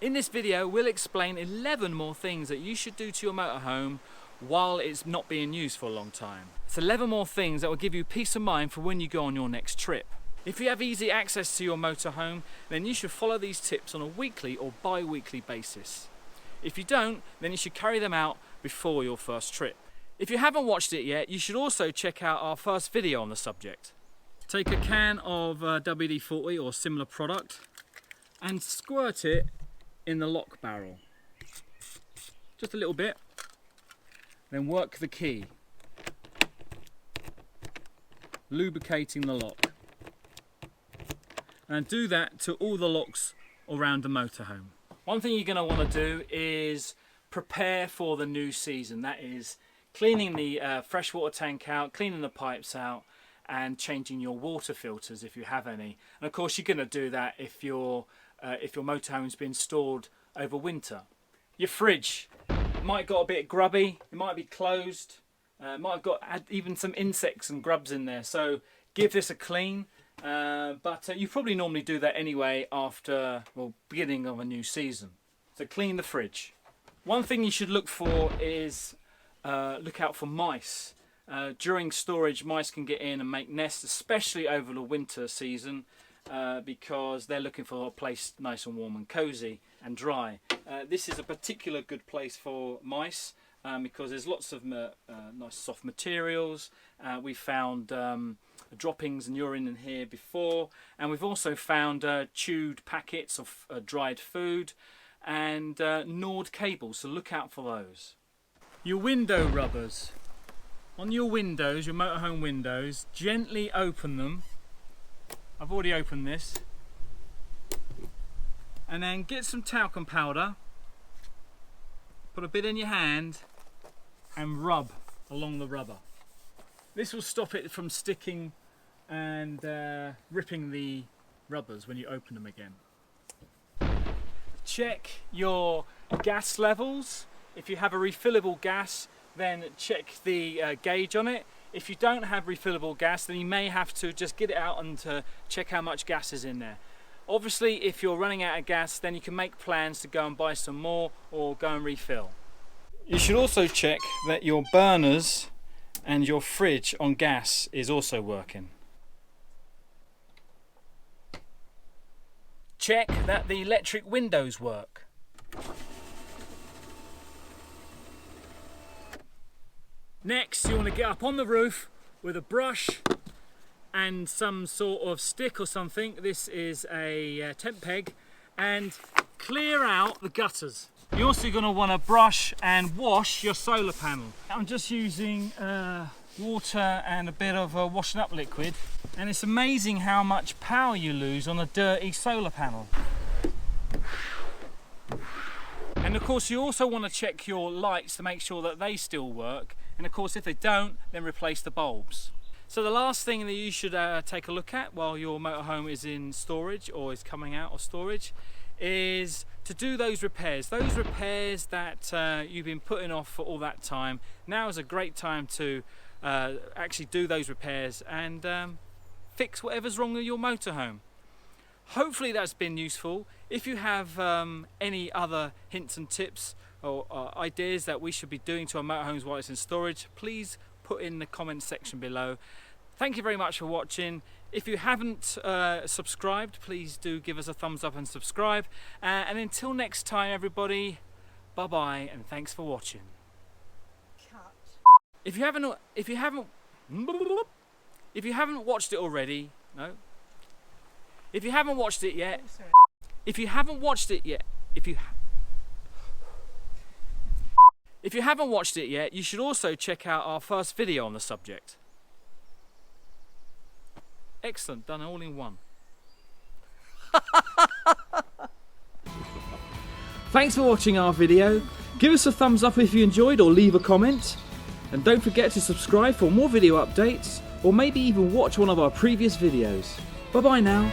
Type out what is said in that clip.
In this video we'll explain 11 more things that you should do to your motorhome while it's not being used for a long time. It's 11 more things that will give you peace of mind for when you go on your next trip. If you have easy access to your motorhome, then you should follow these tips on a weekly or bi-weekly basis. If you don't, then you should carry them out before your first trip. If you haven't watched it yet, you should also check out our first video on the subject. Take a can of WD-40 or similar product and squirt it in the lock barrel. Just a little bit. Then work the key, lubricating the lock. And do that to all the locks around the motorhome. One thing you're going to want to do is prepare for the new season. That is cleaning the freshwater tank out, cleaning the pipes out, and changing your water filters if you have any. And of course you're going to do that if your motorhome's been stored over winter. Your fridge might have got a bit grubby, it might be closed, might have got even some insects and grubs in there, so give this a clean. But you probably normally do that anyway after, well, beginning of a new season. So clean the fridge. One thing you should look for is look out for mice. During storage, mice can get in and make nests, especially over the winter season, because they're looking for a place nice and warm and cozy and dry. This is a particular good place for mice because there's lots of nice soft materials. We found droppings and urine in here before, and we've also found chewed packets of dried food and gnawed cables, so look out for those. Your window rubbers. On your windows, your motorhome windows, gently open them. I've already opened this. And then get some talcum powder, put a bit in your hand and rub along the rubber. This will stop it from sticking and ripping the rubbers when you open them again. Check your gas levels. If you have a refillable gas, then check the gauge on it. If you don't have refillable gas, then you may have to just get it out and check how much gas is in there. Obviously, if you're running out of gas, then you can make plans to go and buy some more or go and refill. You should also check that your burners and your fridge on gas is also working. Check that the electric windows work. Next, you want to get up on the roof with a brush and some sort of stick or something. This is a tent peg, and clear out the gutters. You're also going to want to brush and wash your solar panel. I'm just using water and a bit of washing up liquid, and it's amazing how much power you lose on a dirty solar panel. And of course you also want to check your lights to make sure that they still work, and of course if they don't, then replace the bulbs. So the last thing that you should take a look at while your motorhome is in storage or is coming out of storage is to do those repairs that you've been putting off for all that time. Now is a great time to actually do those repairs and fix whatever's wrong with your motorhome. Hopefully that's been useful. If you have any other hints and tips or ideas that we should be doing to our motorhomes while it's in storage, please put in the comments section below. Thank you very much for watching. If you haven't subscribed, please do give us a thumbs up and subscribe. And until next time, everybody, bye bye and thanks for watching. Cut. If you haven't watched it already, no. If you haven't watched it yet, if you haven't watched it yet, you should also check out our first video on the subject. Excellent, done all in one. Thanks for watching our video. Give us a thumbs up if you enjoyed or leave a comment. And don't forget to subscribe for more video updates or maybe even watch one of our previous videos. Bye bye now.